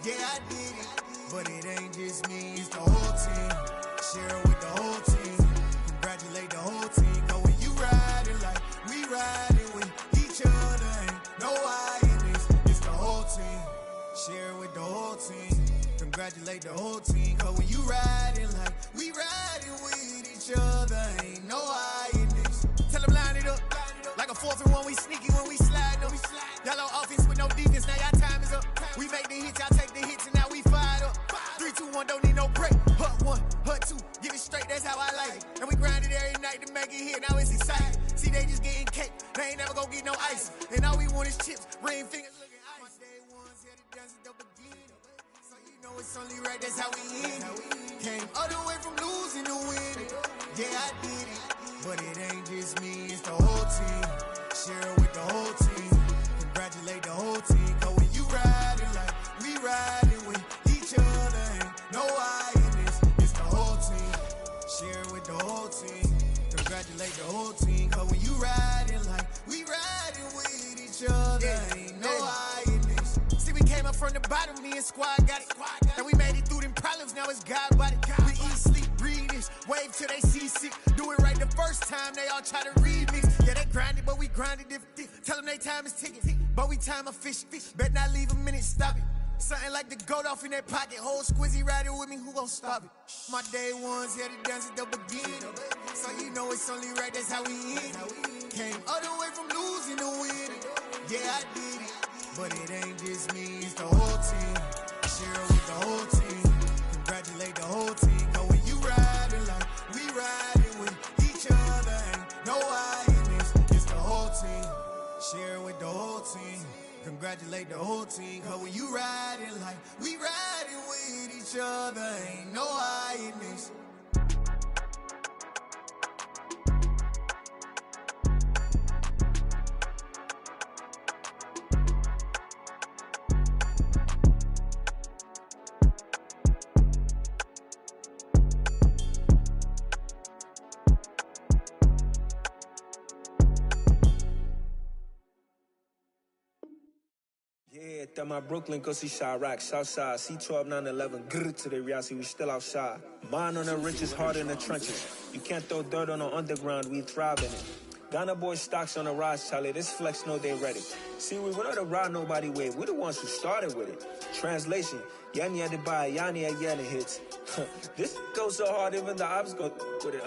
Yeah, I did it, but it ain't just me, it's the whole team. Share it with the whole team. Congratulate the whole team. Cause when you riding like we riding with each other, ain't no I in this, it's the whole team. Share it with the whole team. Congratulate the whole team. Cause when you riding like we riding with each other, ain't no I in this. Tell them line it up. Like a 4th and 1, we sneaky when we slide them. Y'all on offense with no defense, now y'all time is up. We make the hits, y'all take the hits, and now we fired up. 3, 2, 1, don't need no break. Hut 1, hut 2, get it straight, that's how I like it. And we grind it every night to make it hit, now it's exciting. See, they just getting cake, they ain't never gonna get no ice. And all we want is chips, ring fingers looking ice. My day ones had to dance at the beginning. So you know it's only right, that's how we end. Came all the way from losing to winning. Yeah, I did it, but it ain't just me, it's the whole team. Share it with the whole team. Congratulate the whole team. Cause when you riding like we riding with each other, ain't no I in this, it's the whole team. Share it with the whole team. Congratulate the whole team. Cause when you riding like we riding with each other, ain't no I in this. See, we came up from the bottom, me and squad got it. And we made it through them problems, now it's God body. We eat, sleep, breathe this, wave till they see sick. Do it right the first time, they all try to remix. Yeah, they grinded, but we grinded different. Tell them they time is ticking, but we time a fish. Bet not leave a minute, stop it. Something like the goat off in their pocket. Whole squizzy riding with me, who gon' stop it? My day ones had to dance at the beginning. So you know it's only right, that's how we end. Came all the way from losing to winning. Yeah, I did it, but it ain't just me, it's the whole team. Share it with the whole team. Congratulate the whole team. Cause when you riding like we riding with each other, ain't no I in this, it's the whole team. Share it with the whole team. Congratulate the whole team. Cause when you riding like we riding with each other, ain't no I in this. Yeah, that my Brooklyn, go see Chirac, Southside, C12, 911, grr to the reality, we still outside. Mine on the richest, heart in the trenches. You can't throw dirt on the underground, we thrive in it. Ghana boys stocks on the rise, Charlie, this flex know they ready. See, we not the ride nobody wave, we the ones who started with it. Translation, Yani had to buy, Yani had Yana hits. This goes so hard, even the ops go with it,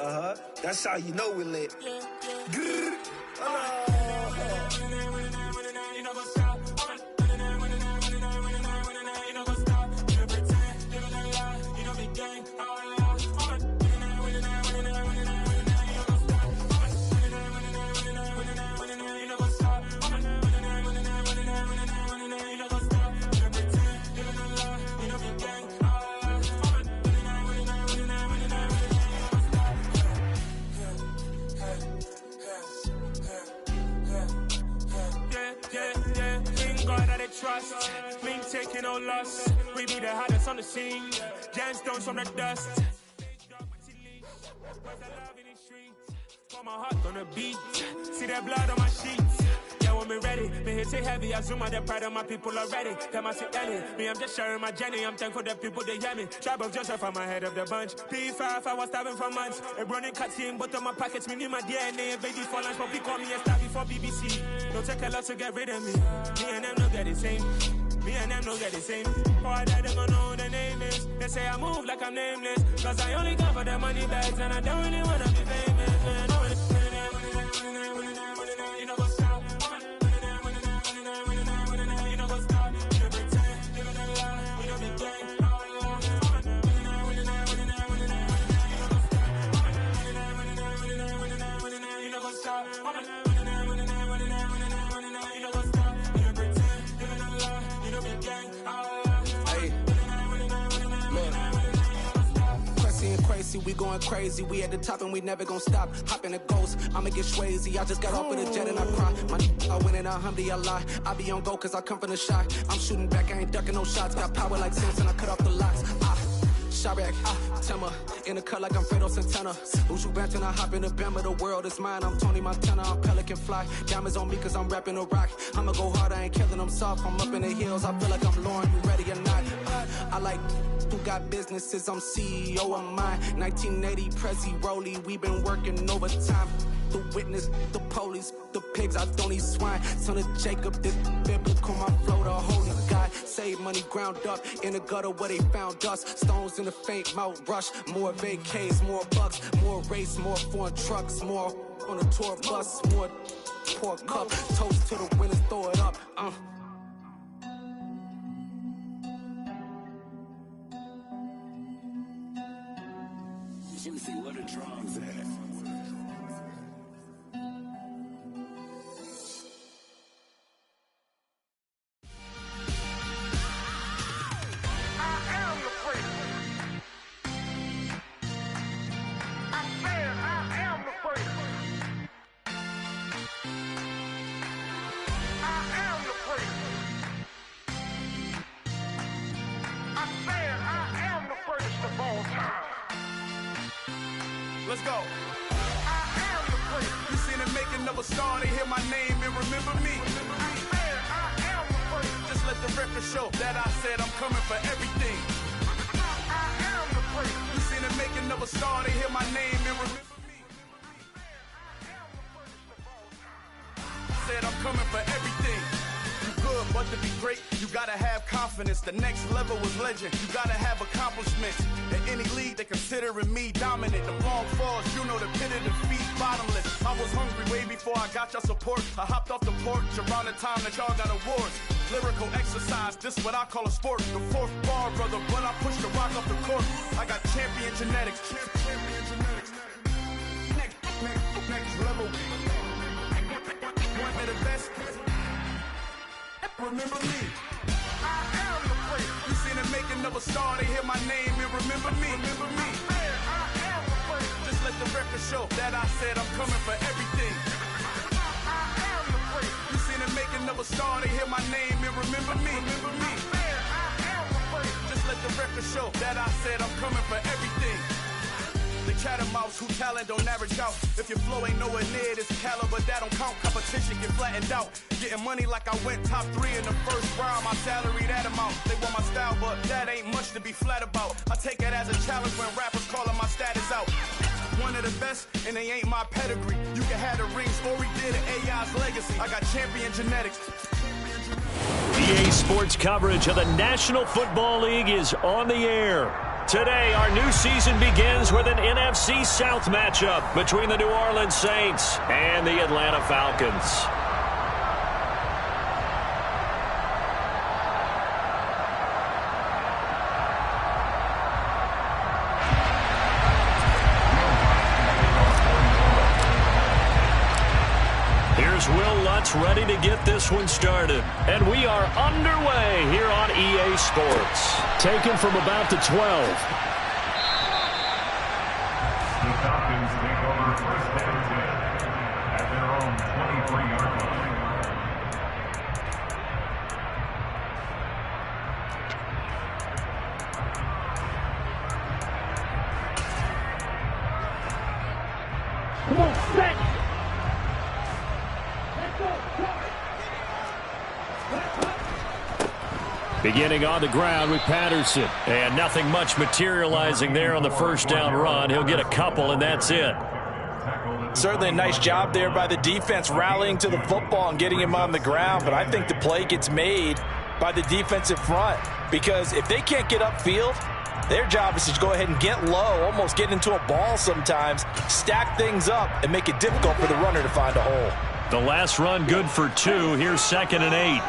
That's how you know we lit. Grr, trust, we ain't taking no loss. We be the hottest on the scene, gemstones from the dust. Put my heart on the beat, see that blood on my sheets. Yeah, when me ready, me hit it heavy. I zoom out the pride of my people already. Them I see Ellie, me I'm just sharing my journey. I'm thankful that people they hear me. Tribe of Joseph, I'm ahead of the bunch. P5, I was starving for months. A running cut in both of my pockets. Me need my DNA, baby for lunch. But call me a star before BBC. Don't take a lot to get rid of me. Me and them no get the same. Me and them no get the same. For that they gonna know the name is. They say I move like I'm nameless. Cause I only come for the money bags. And I don't really wanna be famous, man. You know what's up? You know what's up? You know pretend, you know the lie, you know the game. You know what's up? Crazy, we going crazy, we at the top and we never gonna stop. Hop in a ghost, I'ma get swayzy. I just got off with a jet and I cry. I win in alhamdulillah. I be on go cause I come from the shot. I'm shooting back, I ain't ducking no shots. Got power like Samson, I cut off the locks. Chirac, Timmer, in the cut like I'm Fredo Santana. Uju Banton, I hop in the Bama, the world is mine. I'm Tony Montana, I'm Pelican Fly. Diamonds on me cause I'm rapping a rock. I'ma go hard, I ain't killing them soft. I'm up in the hills, I feel like I'm Lauren, you ready or not? I like who got businesses, I'm CEO of mine. 1980 Prezi Rolly, we been working overtime. The witness, the police, the pigs, I don't eat swine. Son of Jacob, this biblical, my flow, the holy God. Save money ground up in the gutter where they found us. Stones in the faint mouth rush. More vacays, more bucks, more race, more foreign trucks, more on a tour bus, more pour cup. Toast to the winners, throw it up. Let me see what the drums at. Let's go. You seen the making of a star, they hear my name and remember me. Just let the record show that I said I'm coming for everything. You seen the making of a star, they hear my name and remember me. Said I'm coming for everything. Good, but to be great, you gotta have confidence. The next level was legend. You gotta have accomplishments. In any league, they considering me dominant. The long falls, you know the pit of defeat, bottomless. I was hungry way before I got your support. I hopped off the porch around the time that y'all got awards. Lyrical exercise, this what I call a sport. The fourth bar, brother, but I pushed the rock off the court. I got champion genetics. Champion genetics. Next level. One of the best. Remember me. I am the place. You seen the making of a star, they hear my name and remember me. Remember me. I am the place. Just let the record show that I said I'm coming for everything. I am the place. You seen the making of a star, they hear my name and remember me. Remember me. I am the place. Just let the record show that I said I'm coming for everything. The chattermouths who talent don't average out. If your flow ain't nowhere near this caliber, that don't count. Competition get flattened out. Getting money like I went top 3 in the first round. My salary that amount. They want my style, but that ain't much to be flat about. I take it as a challenge when rappers calling my status out. One of the best, and they ain't my pedigree. You can have the rings, or we did an AI's legacy. I got champion genetics. EA Sports coverage of the National Football League is on the air. Today, our new season begins with an NFC South matchup between the New Orleans Saints and the Atlanta Falcons. Here's Will Lutz ready to get this one started. And we are underway here on EA Sports. Taken from about the 12. The Falcons take over first and 10 at their own 23-yard line. Come on, set! Beginning on the ground with Patterson. And nothing much materializing there on the first down run. He'll get a couple, and that's it. Certainly a nice job there by the defense rallying to the football and getting him on the ground. But I think the play gets made by the defensive front. Because if they can't get upfield, their job is to go ahead and get low, almost get into a ball sometimes, stack things up, and make it difficult for the runner to find a hole. The last run good for 2. Here's 2nd and 8.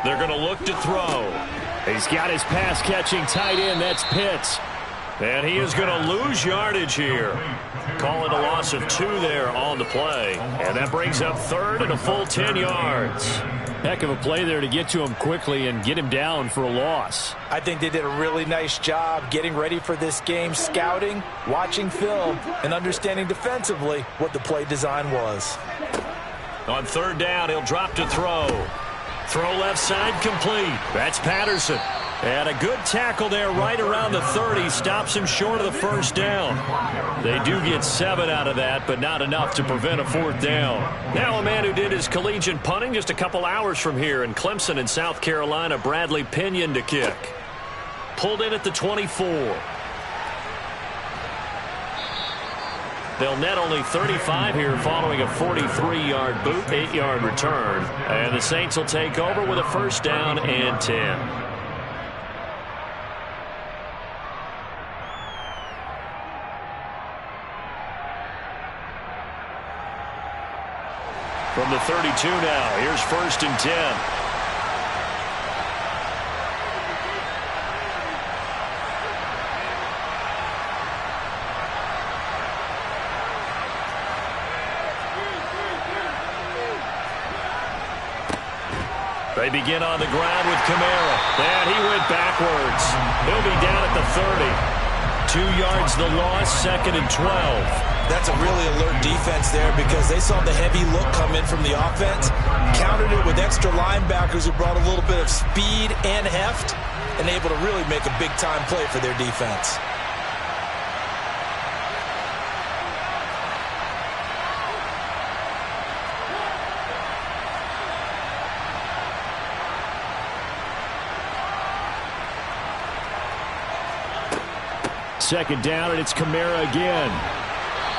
They're going to look to throw. He's got his pass-catching tight end. That's Pitts. And he is going to lose yardage here. Call it a loss of 2 there on the play. And that brings up 3rd and a full 10 yards. Heck of a play there to get to him quickly and get him down for a loss. I think they did a really nice job getting ready for this game, scouting, watching film, and understanding defensively what the play design was. On 3rd down, he'll drop to throw. Throw left side complete. That's Patterson. And a good tackle there right around the 30. Stops him short of the first down. They do get 7 out of that, but not enough to prevent a 4th down. Now a man who did his collegiate punting just a couple hours from here in Clemson in South Carolina, Bradley Pinion to kick. Pulled in at the 24. They'll net only 35 here following a 43-yard boot, 8-yard return. And the Saints will take over with a 1st down and 10. From the 32 now, here's 1st and 10. They begin on the ground with Kamara. And he went backwards. He'll be down at the 30. 2 yards the loss, 2nd and 12. That's a really alert defense there because they saw the heavy look come in from the offense, countered it with extra linebackers who brought a little bit of speed and heft, and able to really make a big-time play for their defense. Second down, and it's Kamara again.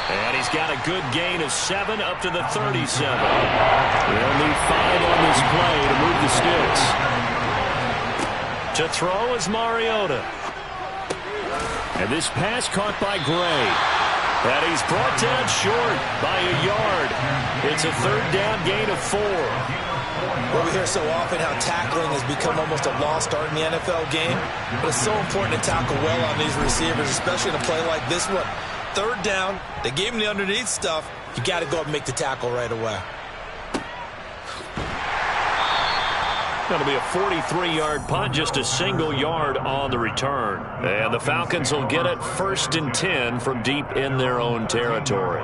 And he's got a good gain of 7 up to the 37. They'll need 5 on this play to move the sticks. To throw is Mariota. And this pass caught by Gray. And he's brought down short by a yard. It's a 3rd down gain of 4. Well, we hear so often how tackling has become almost a lost art in the NFL game. But it's so important to tackle well on these receivers, especially in a play like this one. 3rd down, they gave him the underneath stuff. You got to go up and make the tackle right away. That'll be a 43-yard punt, just a single yard on the return. And the Falcons will get it 1st and 10 from deep in their own territory.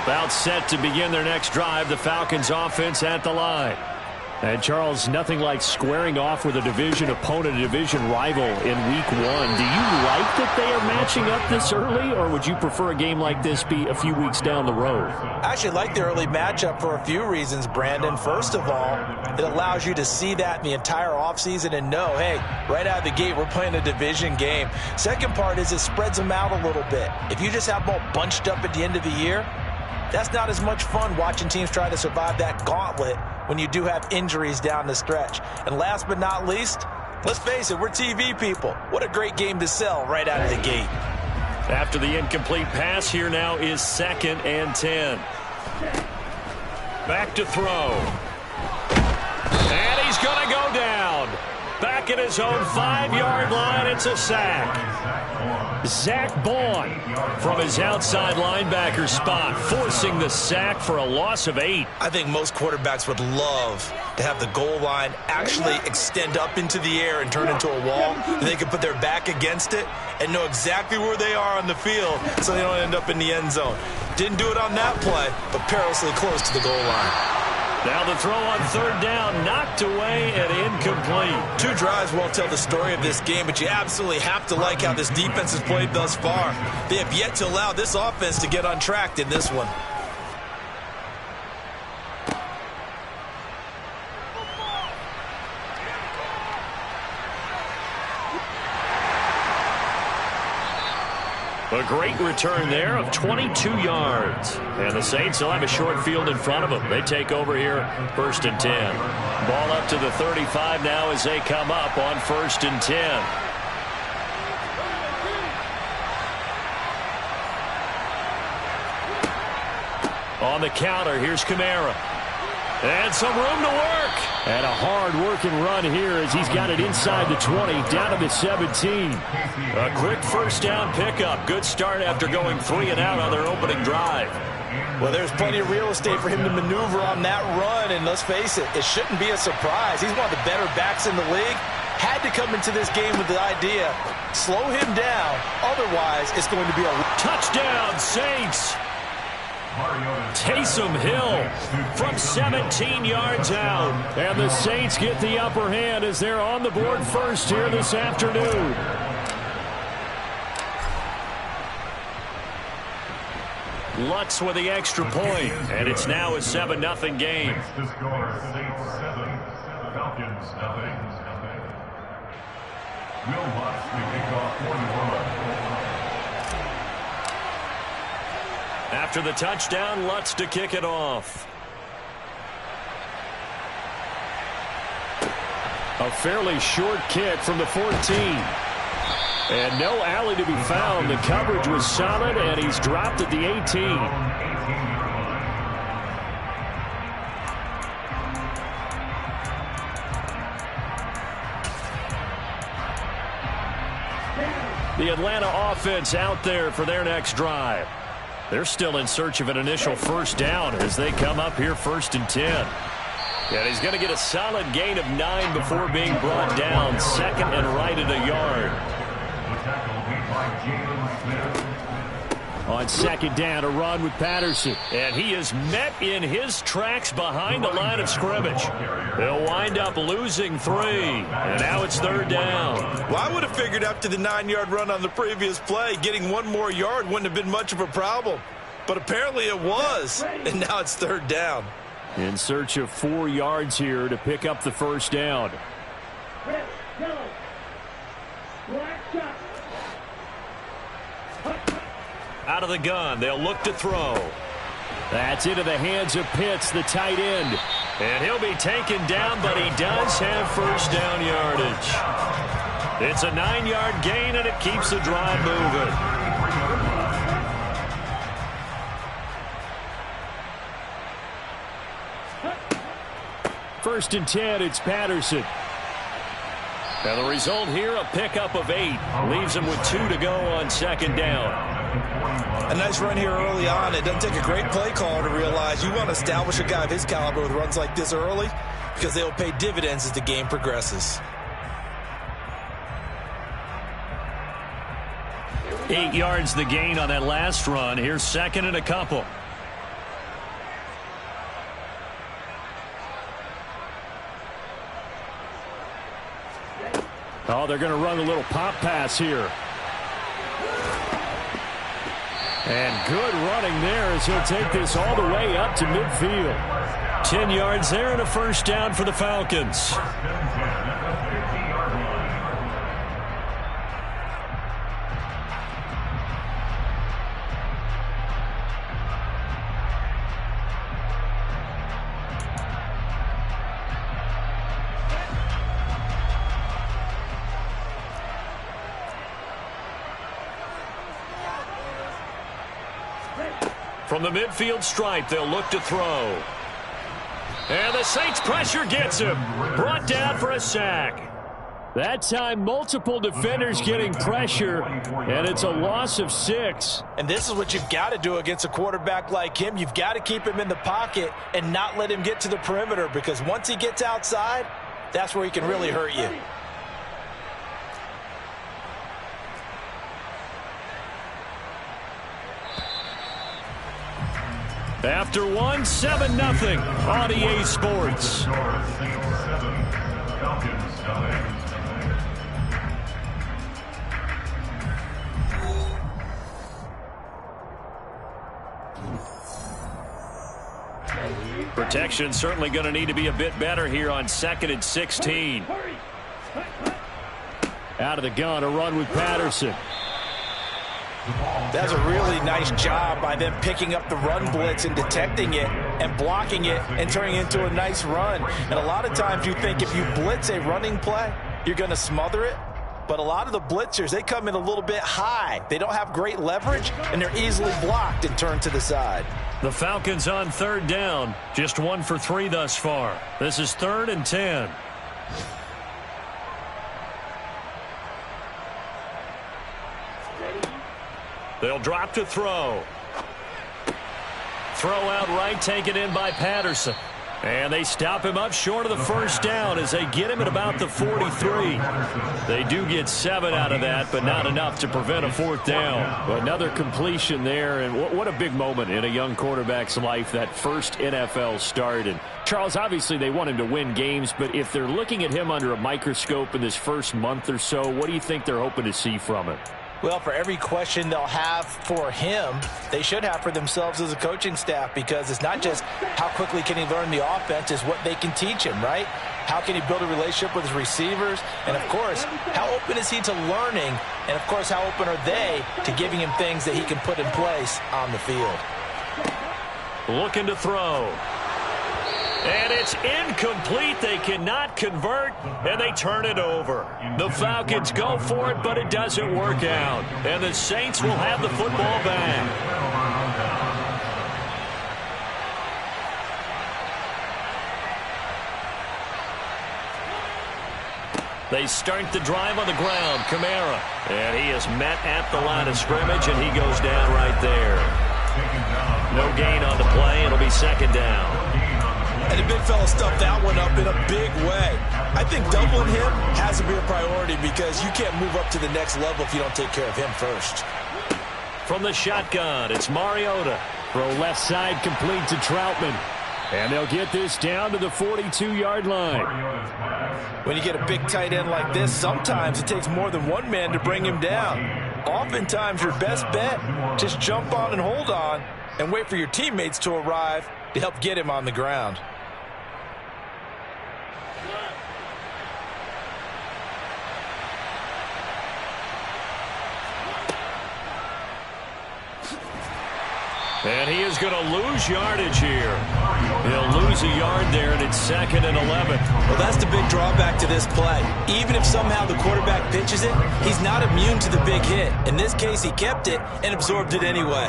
About set to begin their next drive, the Falcons offense at the line. And Charles, nothing like squaring off with a division opponent, a division rival in week 1. Do you like that they are matching up this early, or would you prefer a game like this be a few weeks down the road? I actually like the early matchup for a few reasons, Brandon. First of all, it allows you to see that in the entire offseason and know, hey, right out of the gate, we're playing a division game. Second part is it spreads them out a little bit. If you just have them all bunched up at the end of the year, that's not as much fun watching teams try to survive that gauntlet when you do have injuries down the stretch. And last but not least, let's face it, we're TV people. What a great game to sell right out of the gate. After the incomplete pass, here now is 2nd and 10. Back to throw. And he's going to go down. Back at his own 5-yard line, it's a sack. Zach Bourne from his outside linebacker spot, forcing the sack for a loss of 8. I think most quarterbacks would love to have the goal line actually extend up into the air and turn into a wall, and they can put their back against it and know exactly where they are on the field so they don't end up in the end zone. Didn't do it on that play, but perilously close to the goal line. Now the throw on 3rd down, knocked away and incomplete. 2 drives won't tell the story of this game, but you absolutely have to like how this defense has played thus far. They have yet to allow this offense to get untracked in this one. A great return there of 22 yards. And the Saints will have a short field in front of them. They take over here 1st and 10. Ball up to the 35 now as they come up on 1st and 10. On the counter, here's Kamara. And some room to work. And a hard-working run here as he's got it inside the 20, down to the 17. A quick first down pickup. Good start after going 3 and out on their opening drive. Well, there's plenty of real estate for him to maneuver on that run, and let's face it, it shouldn't be a surprise. He's one of the better backs in the league. Had to come into this game with the idea, slow him down, otherwise it's going to be a touchdown, Saints. Taysom Hill from 17 yards out. And the Saints get the upper hand as they're on the board first here this afternoon. Lutz with the extra point, and it's now a 7-0 game. The score, Saints 7, Falcons 0. Will Lutz to kick off 41. After the touchdown, Lutz to kick it off. A fairly short kick from the 14. And no alley to be found. The coverage was solid, and he's dropped at the 18. The Atlanta offense out there for their next drive. They're still in search of an initial first down as they come up here 1st and 10. And he's going to get a solid gain of 9 before being brought down. 2nd and right at a yard. On 2nd down, a run with Patterson. And he is met in his tracks behind the line of scrimmage. They'll wind up losing 3. And now it's 3rd down. Well, I would have figured after the 9-yard run on the previous play, getting 1 more yard wouldn't have been much of a problem. But apparently it was. And now it's 3rd down. In search of 4 yards here to pick up the first down. Out of the gun, they'll look to throw. That's into the hands of Pitts, the tight end. And he'll be taken down, but he does have first down yardage. It's a 9-yard gain, and it keeps the drive moving. First and 10, it's Patterson. And the result here, a pickup of 8. Leaves him with 2 to go on 2nd down. A nice run here early on. It doesn't take a great play caller to realize you want to establish a guy of his caliber with runs like this early because they'll pay dividends as the game progresses. 8 yards the gain on that last run. Here's 2nd and a couple. Oh, they're going to run a little pop pass here. And good running there as he'll take this all the way up to midfield. 10 yards there and a first down for the Falcons. From the midfield stripe, they'll look to throw. And the Saints pressure gets him. Brought down for a sack. That time, multiple defenders getting pressure, and it's a loss of 6. And this is what you've got to do against a quarterback like him. You've got to keep him in the pocket and not let him get to the perimeter, because once he gets outside, that's where he can really hurt you. After 1, 7-0 on EA Sports. Protection certainly going to need to be a bit better here on 2nd and 16. Out of the gun, a run with Patterson. That's a really nice job by them picking up the run blitz and detecting it and blocking it and turning it into a nice run. And a lot of times you think if you blitz a running play, you're going to smother it. But a lot of the blitzers, they come in a little bit high. They don't have great leverage, and they're easily blocked and turned to the side. The Falcons on third down. Just 1 for 3 thus far. This is 3rd and 10. They'll drop to throw. Throw out right, taken in by Patterson. And they stop him up short of the first down as they get him at about the 43. They do get 7 out of that, but not enough to prevent a 4th down. But another completion there, and what a big moment in a young quarterback's life, that first NFL start. And Charles, obviously they want him to win games, but if they're looking at him under a microscope in this first month or so, what do you think they're hoping to see from him? Well, for every question they'll have for him, they should have for themselves as a coaching staff, because it's not just how quickly can he learn the offense, it's what they can teach him, right? How can he build a relationship with his receivers? And, of course, how open is he to learning? And, of course, how open are they to giving him things that he can put in place on the field? Looking to throw. And it's incomplete. They cannot convert, and they turn it over. The Falcons go for it, but it doesn't work out. And the Saints will have the football back. They start the drive on the ground. Kamara. And he is met at the line of scrimmage, and he goes down right there. No gain on the play. It'll be 2nd down. And the big fella stuffed that one up in a big way. I think doubling him has to be a priority, because you can't move up to the next level if you don't take care of him first. From the shotgun, it's Mariota. Throw left side, complete to Troutman. And they'll get this down to the 42-yard line. When you get a big tight end like this, sometimes it takes more than one man to bring him down. Oftentimes, your best bet, just jump on and hold on and wait for your teammates to arrive to help get him on the ground. And he is going to lose yardage here. He'll lose a yard there, and it's 2nd and 11. Well, that's the big drawback to this play. Even if somehow the quarterback pitches it, he's not immune to the big hit. In this case, he kept it and absorbed it anyway.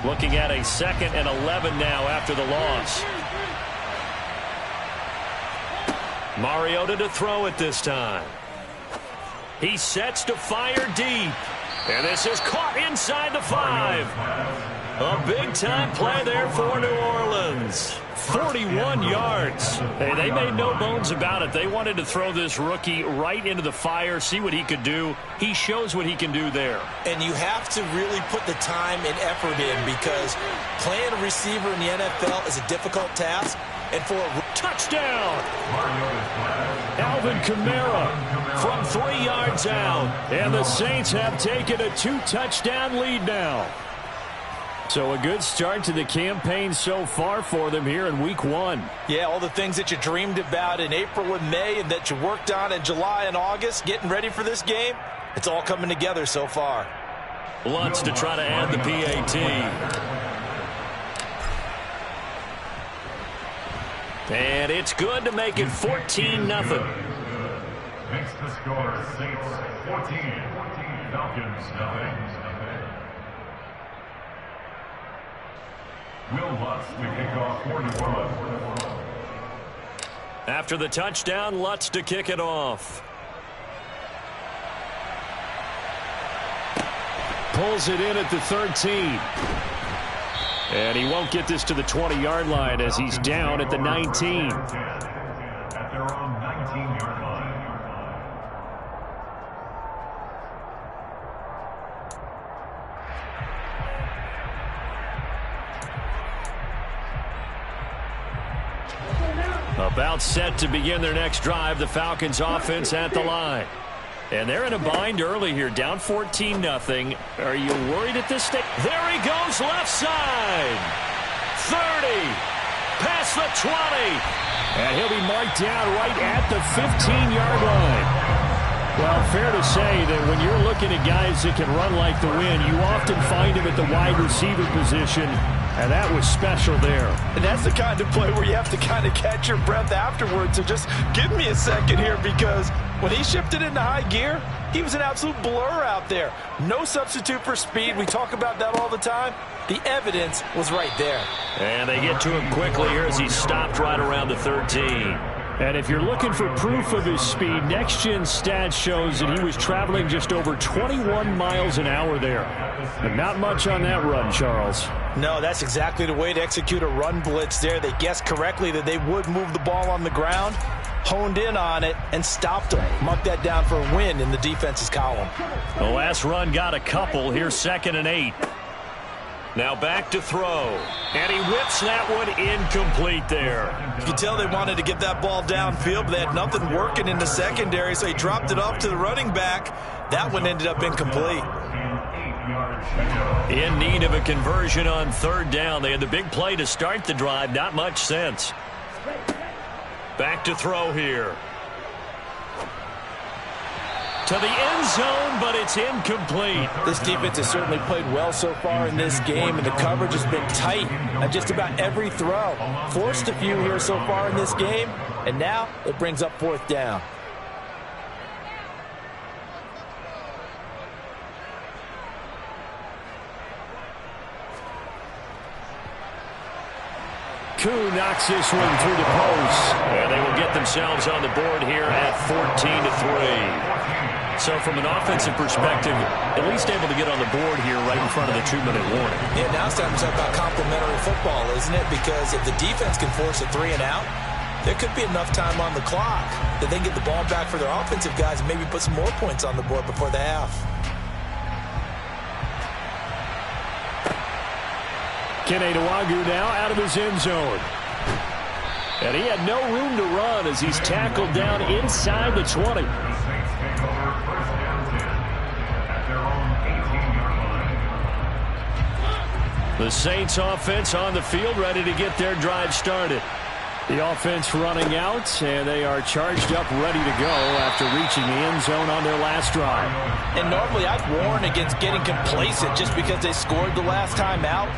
Looking at a 2nd and 11 now after the loss. Mariota to throw it this time. He sets to fire deep. And this is caught inside the 5. A big-time play there for New Orleans. 41 yards. Hey, they made no bones about it. They wanted to throw this rookie right into the fire, see what he could do. He shows what he can do there. And you have to really put the time and effort in, because playing a receiver in the NFL is a difficult task. And for a touchdown, Alvin Kamara from 3 yards out. And the Saints have taken a 2-touchdown lead now. So a good start to the campaign so far for them here in week 1. Yeah, all the things that you dreamed about in April and May and that you worked on in July and August, getting ready for this game, it's all coming together so far. Lutz to try to add the PAT. And it's good to make it 14-0. Makes the score Saints 14, Falcons 0. Will Lutz to kick off for New Orleans. After the touchdown, Lutz to kick it off. Pulls it in at the 13. And he won't get this to the 20-yard line as he's down at the 19. At their own 19-yard line. About set to begin their next drive, the Falcons offense at the line. And they're in a bind early here, down 14-0. Are you worried at this stage? There he goes, left side. 30, past the 20. And he'll be marked down right at the 15-yard line. Well, fair to say that when you're looking at guys that can run like the wind, you often find him at the wide receiver position, and that was special there. And that's the kind of play where you have to kind of catch your breath afterwards. So just give me a second here, because when he shifted into high gear, He was an absolute blur out there. No substitute for speed. We talk about that all the time. The evidence was right there. And they get to him quickly here as he stopped right around the 13. And if you're looking for proof of his speed, Next Gen Stats shows that he was traveling just over 21 miles an hour there. But not much on that run, Charles. No, that's exactly the way to execute a run blitz there. They guessed correctly that they would move the ball on the ground, honed in on it, and stopped them. Mark that down for a win in the defense's column. The last run got a couple. Here's 2nd and 8. Now back to throw. And he whips that one incomplete there. You can tell they wanted to get that ball downfield, but they had nothing working in the secondary, so he dropped it off to the running back. That one ended up incomplete. In need of a conversion on 3rd down. They had the big play to start the drive. Not much sense. Back to throw here. To the end zone, but it's incomplete. This defense has certainly played well so far in this game, and the coverage has been tight on just about every throw. Forced a few here so far in this game, and now it brings up 4th down. Koo knocks this one through the post. And they will get themselves on the board here at 14-3. So from an offensive perspective, at least able to get on the board here right in front of the 2-minute warning. Yeah, now it's time to talk about complementary football, isn't it? Because if the defense can force a 3 and out, there could be enough time on the clock that they can get the ball back for their offensive guys and maybe put some more points on the board before the half. Kenedawagu now out of his end zone. And he had no room to run as he's tackled down inside the 20. The Saints offense on the field, ready to get their drive started. The offense running out, and they are charged up, ready to go after reaching the end zone on their last drive. And normally I'd warn against getting complacent just because they scored the last time out.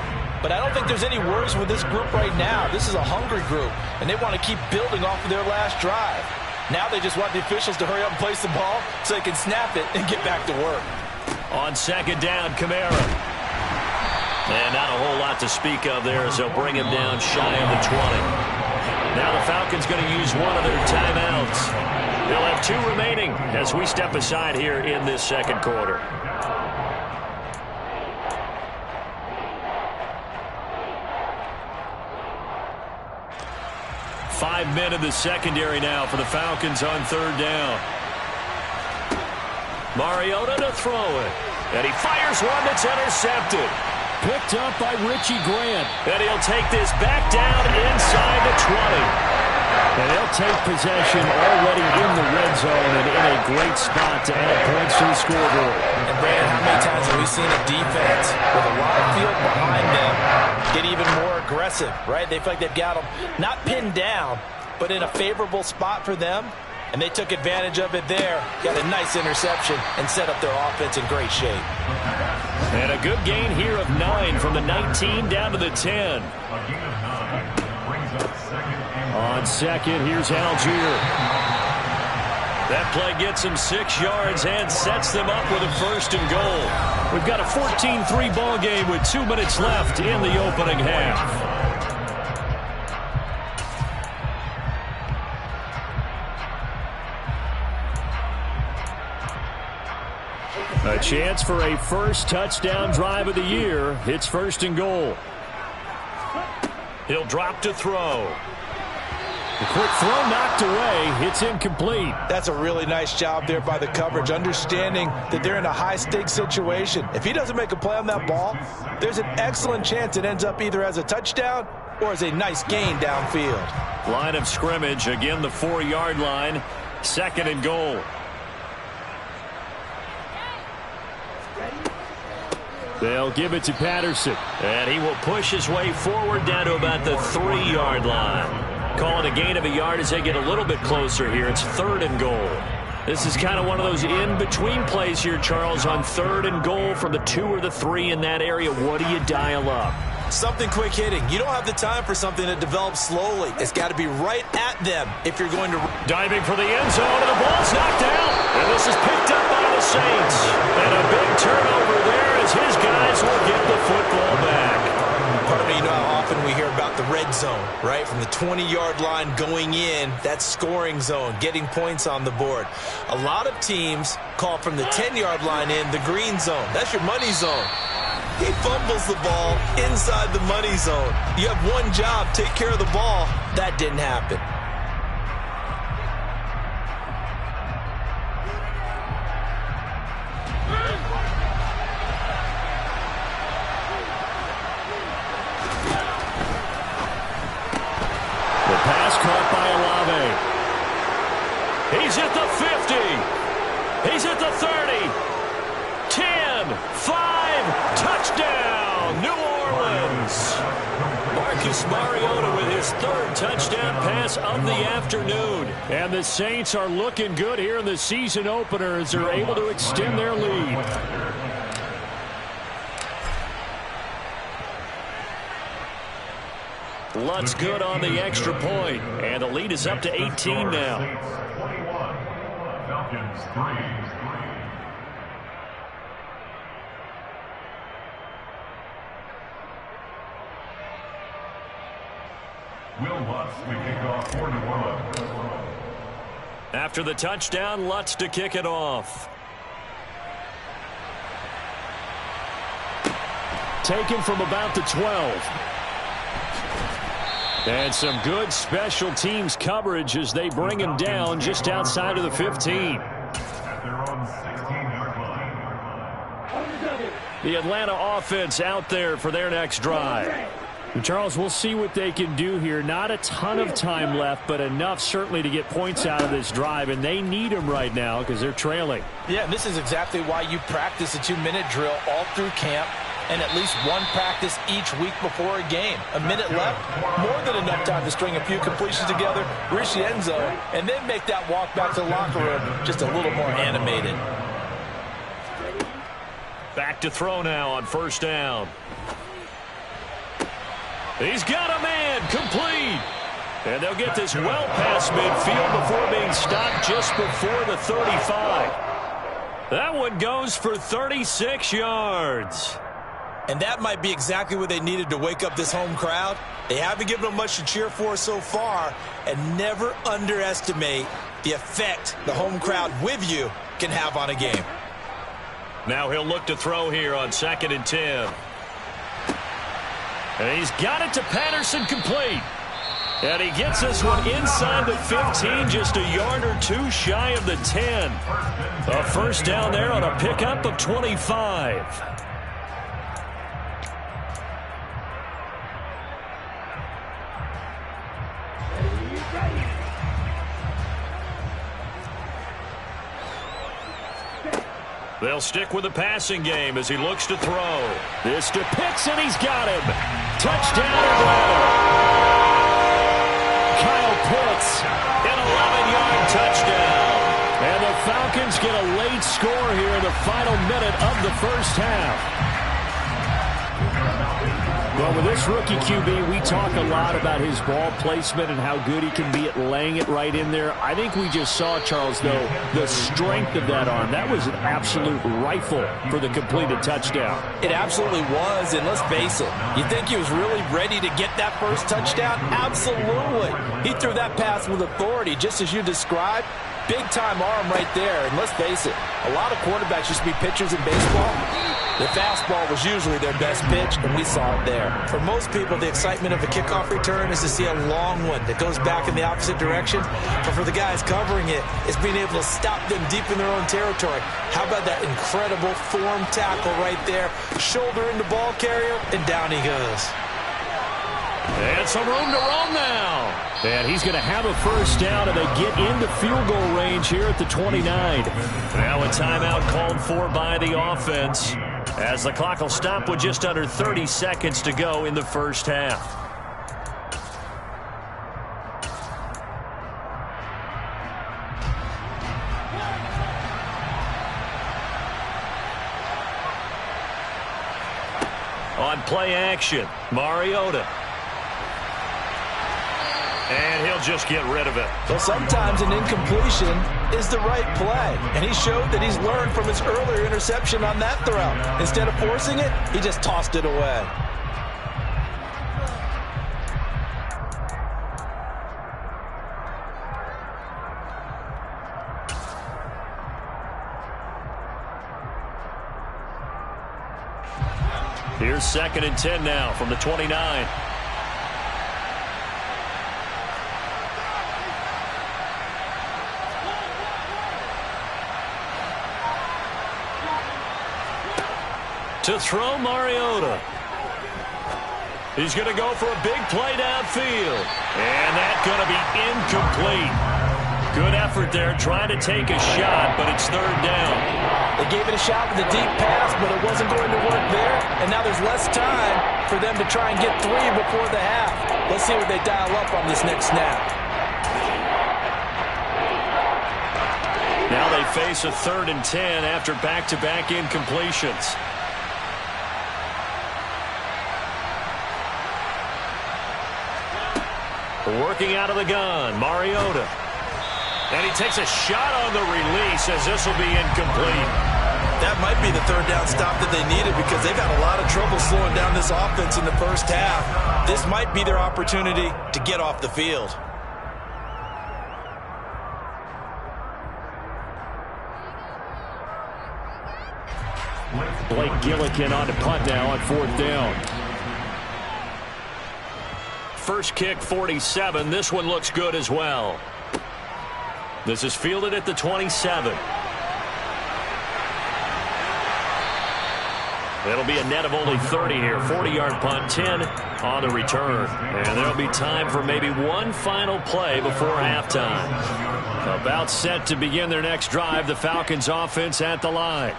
But I don't think there's any worries with this group right now. This is a hungry group, and they want to keep building off of their last drive. Now they just want the officials to hurry up and place the ball so they can snap it and get back to work. On 2nd down, Kamara. And not a whole lot to speak of there as they'll bring him down shy of the 20. Now the Falcons going to use one of their timeouts. They'll have 2 remaining as we step aside here in this 2nd quarter. Five men in the secondary now for the Falcons on 3rd down. Mariota to throw it. And he fires one that's intercepted. Picked up by Richie Grant. And he'll take this back down inside the 20. And they'll take possession already in the red zone and in a great spot to add points to the scoreboard. And Brandon, how many times have we seen a defense with a lot of field behind them get even more aggressive, right? They feel like they've got them not pinned down, but in a favorable spot for them. And they took advantage of it there. Got a nice interception and set up their offense in great shape. And a good gain here of 9 from the 19 down to the 10. On 2nd, here's Algier. That play gets him 6 yards and sets them up with a 1st and goal. We've got a 14-3 ball game with 2 minutes left in the opening half. A chance for a first touchdown drive of the year. It's 1st and goal. He'll drop to throw. The quick throw knocked away. It's incomplete. That's a really nice job there by the coverage, understanding that they're in a high-stakes situation. If he doesn't make a play on that ball, there's an excellent chance it ends up either as a touchdown or as a nice gain downfield. Line of scrimmage, again the 4-yard line. 2nd and goal. They'll give it to Patterson. And he will push his way forward down to about the 3-yard line. Call it a gain of a yard as they get a little bit closer here. It's 3rd and goal. This is kind of one of those in-between plays here, Charles, on 3rd and goal from the 2 or the 3 in that area. What do you dial up? Something quick hitting. You don't have the time for something that develops slowly. It's got to be right at them if you're going to... Diving for the end zone, and the ball's knocked out. And this is picked up by the Saints. And a big turnover there as his guys will get the football back. Pardon me, you know how often we hear about the red zone, right? From the 20-yard line going in, that's scoring zone, getting points on the board. A lot of teams call from the 10-yard line in the green zone. That's your money zone. He fumbles the ball inside the money zone. You have one job, take care of the ball. That didn't happen. The pass caught by Olave. He's at the 50. He's at the 30. 10, 5, touchdown, New Orleans. Marcus Mariota with his 3rd touchdown pass of the afternoon. And the Saints are looking good here in the season opener as they're able to extend their lead. Lutt's good on the extra point, and the lead is up to 18 now. 21, Falcons 3. Will Lutz to kick off for New Orleans. After the touchdown, Lutz to kick it off. Taken from about the 12. And some good special teams coverage as they bring him down just outside of the 15. At their own 16-yard line. The Atlanta offense out there for their next drive. Charles, we'll see what they can do here. Not a ton of time left, but enough certainly to get points out of this drive, and they need them right now because they're trailing. Yeah, this is exactly why you practice a 2-minute drill all through camp and at least one practice each week before a game. A minute left, more than enough time to string a few completions together, reach the end zone, and then make that walk back to the locker room just a little more animated. Back to throw now on 1st down. He's got a man, complete. And they'll get this well past midfield before being stopped just before the 35. That one goes for 36 yards. And that might be exactly what they needed to wake up this home crowd. They haven't given them much to cheer for so far, and never underestimate the effect the home crowd with you can have on a game. Now he'll look to throw here on 2nd and 10. And he's got it to Patterson, complete. And he gets this one inside the 15, just a yard or two shy of the 10. A 1st down there on a pickup of 25. They'll stick with the passing game as he looks to throw. This to Pitts, and he's got him. Touchdown, Atlanta. Kyle Pitts, an 11-yard touchdown. And the Falcons get a late score here in the final minute of the 1st half. Well, with this rookie QB, we talk a lot about his ball placement and how good he can be at laying it right in there. I think we just saw, Charles, though, the strength of that arm. That was an absolute rifle for the completed touchdown. It absolutely was, and let's face it, you think he was really ready to get that 1st touchdown? Absolutely. He threw that pass with authority, just as you described. Big-time arm right there, and let's face it, a lot of quarterbacks used to be pitchers in baseball. The fastball was usually their best pitch, and we saw it there. For most people, the excitement of a kickoff return is to see a long one that goes back in the opposite direction. But for the guys covering it, it's being able to stop them deep in their own territory. How about that incredible form tackle right there? Shoulder into ball carrier, and down he goes. And some room to roam now. And he's going to have a 1st down, and they get into field goal range here at the 29. Now a timeout called for by the offense, as the clock will stop with just under 30 seconds to go in the 1st half. On play action, Mariota. And he'll just get rid of it. Well, sometimes an incompletion is the right play. And he showed that he's learned from his earlier interception on that throw. Instead of forcing it, he just tossed it away. Here's 2nd and 10 now from the 29. To throw, Mariota. He's going to go for a big play downfield. And that's going to be incomplete. Good effort there, trying to take a shot, but it's 3rd down. They gave it a shot with a deep pass, but it wasn't going to work there. And now there's less time for them to try and get 3 before the half. Let's see what they dial up on this next snap. Now they face a 3rd and 10 after back-to-back incompletions. Working out of the gun, Mariota. And he takes a shot on the release as this will be incomplete. That might be the 3rd down stop that they needed because they've had a lot of trouble slowing down this offense in the first half. This might be their opportunity to get off the field. Blake Gillikin on to punt now on 4th down. First kick, 47. This one looks good as well. This is fielded at the 27. It'll be a net of only 30 here. 40-yard punt, 10 on the return. And there'll be time for maybe one final play before halftime. About set to begin their next drive, the Falcons offense at the line.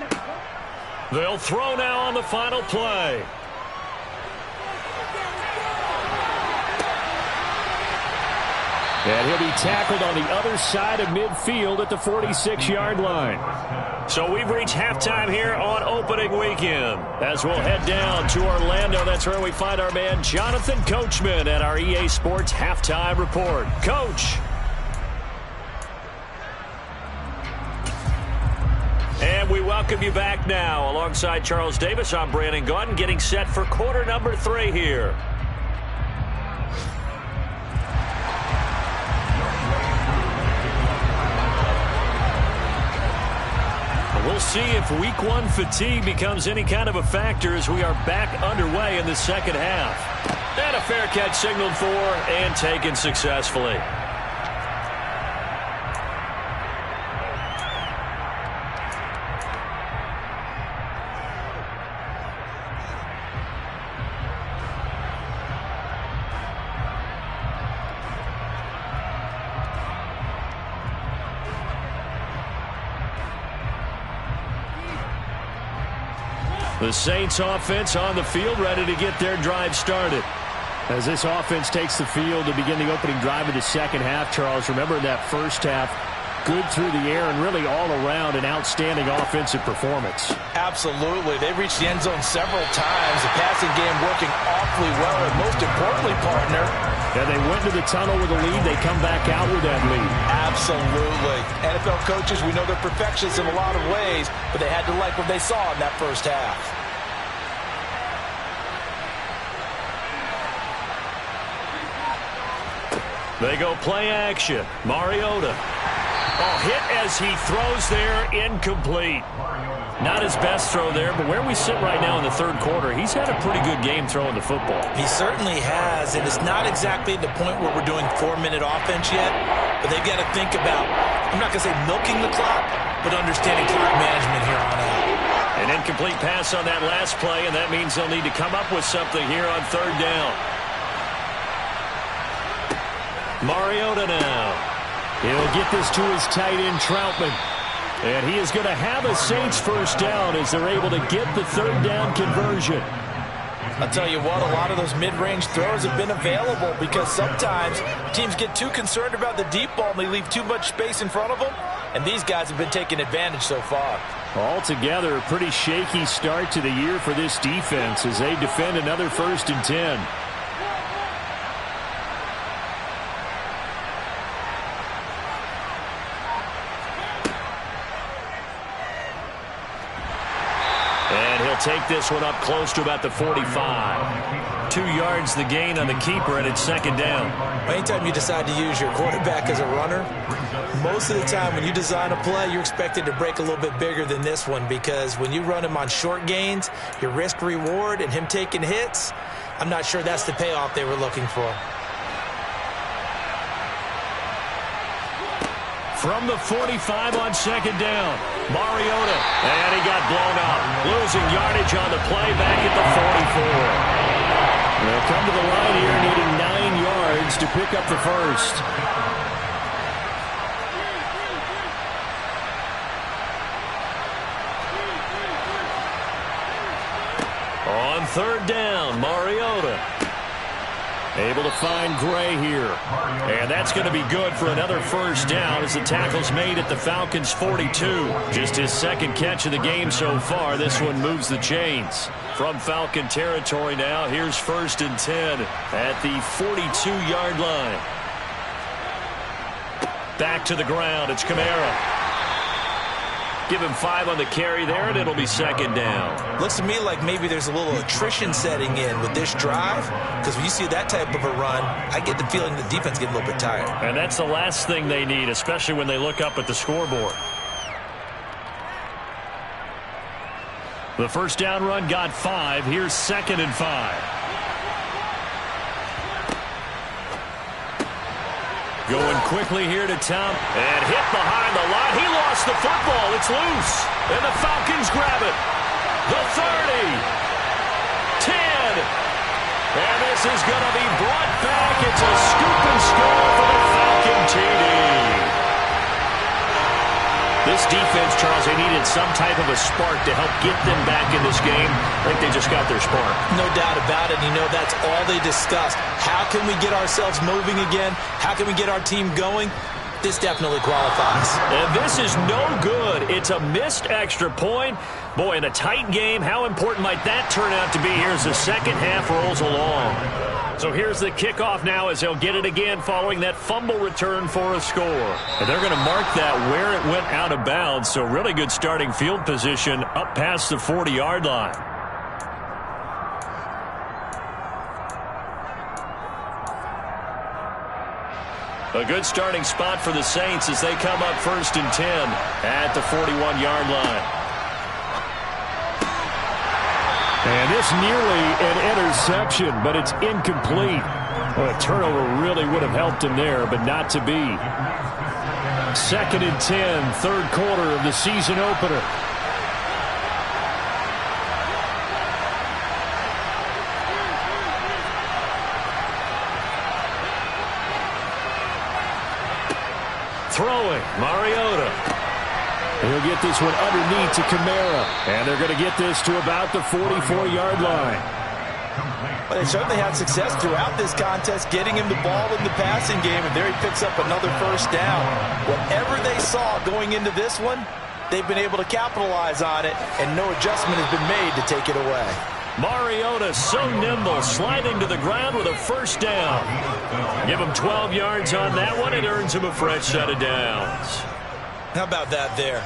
They'll throw now on the final play. And he'll be tackled on the other side of midfield at the 46-yard line. So we've reached halftime here on opening weekend. As we'll head down to Orlando, that's where we find our man Jonathan Coachman at our EA Sports Halftime Report. Coach. And we welcome you back now. Alongside Charles Davis, I'm Brandon Gaudin, getting set for quarter number 3 here. We'll see if week 1 fatigue becomes any kind of a factor as we are back underway in the second half. And a fair catch signaled for and taken successfully. The Saints offense on the field, ready to get their drive started. As this offense takes the field to begin the opening drive of the second half, Charles, remember that first half, good through the air and really all around an outstanding offensive performance. Absolutely. They reached the end zone several times. The passing game working awfully well, and most importantly, partner, yeah, they went to the tunnel with a lead. They come back out with that lead. Absolutely. NFL coaches, we know they're perfectionists in a lot of ways, but they had to like what they saw in that first half. They go play action. Mariota. Oh, hit as he throws there, incomplete. Not his best throw there, but where we sit right now in the third quarter, he's had a pretty good game throwing the football. He certainly has, and it's not exactly the point where we're doing 4-minute offense yet, but they've got to think about, I'm not going to say milking the clock, but understanding clock management here on out. An incomplete pass on that last play, and that means they'll need to come up with something here on 3rd down. Mariota now. He'll get this to his tight end, Troutman. And he is going to have a Saints first down as they're able to get the 3rd down conversion. I'll tell you what, a lot of those mid-range throws have been available because sometimes teams get too concerned about the deep ball and they leave too much space in front of them. and these guys have been taking advantage so far. Altogether, a pretty shaky start to the year for this defense as they defend another 1st and 10. Take this one up close to about the 45. 2 yards the gain on the keeper, and it's 2nd down. Anytime you decide to use your quarterback as a runner, most of the time when you design a play, you're expected to break a little bit bigger than this one, because when you run him on short gains, your risk-reward and him taking hits, I'm not sure that's the payoff they were looking for. From the 45 on 2nd down, Mariota, and he got blown up. Losing yardage on the play back at the 44. They'll come to the line here needing 9 yards to pick up the first. On 3rd down, Mariota. Able to find Gray here. And that's going to be good for another 1st down as the tackle's made at the Falcons' 42. Just his 2nd catch of the game so far. This one moves the chains. From Falcon territory now, here's 1st and 10 at the 42-yard line. Back to the ground. It's Kamara. Give him 5 on the carry there, and it'll be 2nd down. Looks to me like maybe there's a little attrition setting in with this drive, because when you see that type of a run, I get the feeling the defense gets a little bit tired. And that's the last thing they need, especially when they look up at the scoreboard. The 1st down run got 5. Here's 2nd and 5. Going quickly here to Tom, and hit behind the line. He lost the football. It's loose, and the Falcons grab it. The 30, 10, and this is going to be brought back. It's a scoop and score for the Falcon TD. This defense, Charles, they needed some type of a spark to help get them back in this game. I think they just got their spark. No doubt about it. You know, that's all they discussed. How can we get ourselves moving again? How can we get our team going? This definitely qualifies. And this is no good. It's a missed extra point. Boy, in a tight game, how important might that turn out to be here as the 2nd half rolls along? So here's the kickoff now as they'll get it again following that fumble return for a score. And they're going to mark that where it went out of bounds. So really good starting field position up past the 40-yard line. A good starting spot for the Saints as they come up 1st and 10 at the 41-yard line. And this nearly an interception, but it's incomplete. Well, a turnover really would have helped him there, but not to be. 2nd and 10, 3rd quarter of the season opener. Throwing, Mariota. He'll get this one underneath to Kamara. And they're going to get this to about the 44-yard line. Well, they certainly had success throughout this contest, getting him the ball in the passing game, and there he picks up another 1st down. Whatever they saw going into this one, they've been able to capitalize on it, and no adjustment has been made to take it away. Mariota so nimble, sliding to the ground with a 1st down. Give him 12 yards on that one. It earns him a fresh set of downs. How about that there?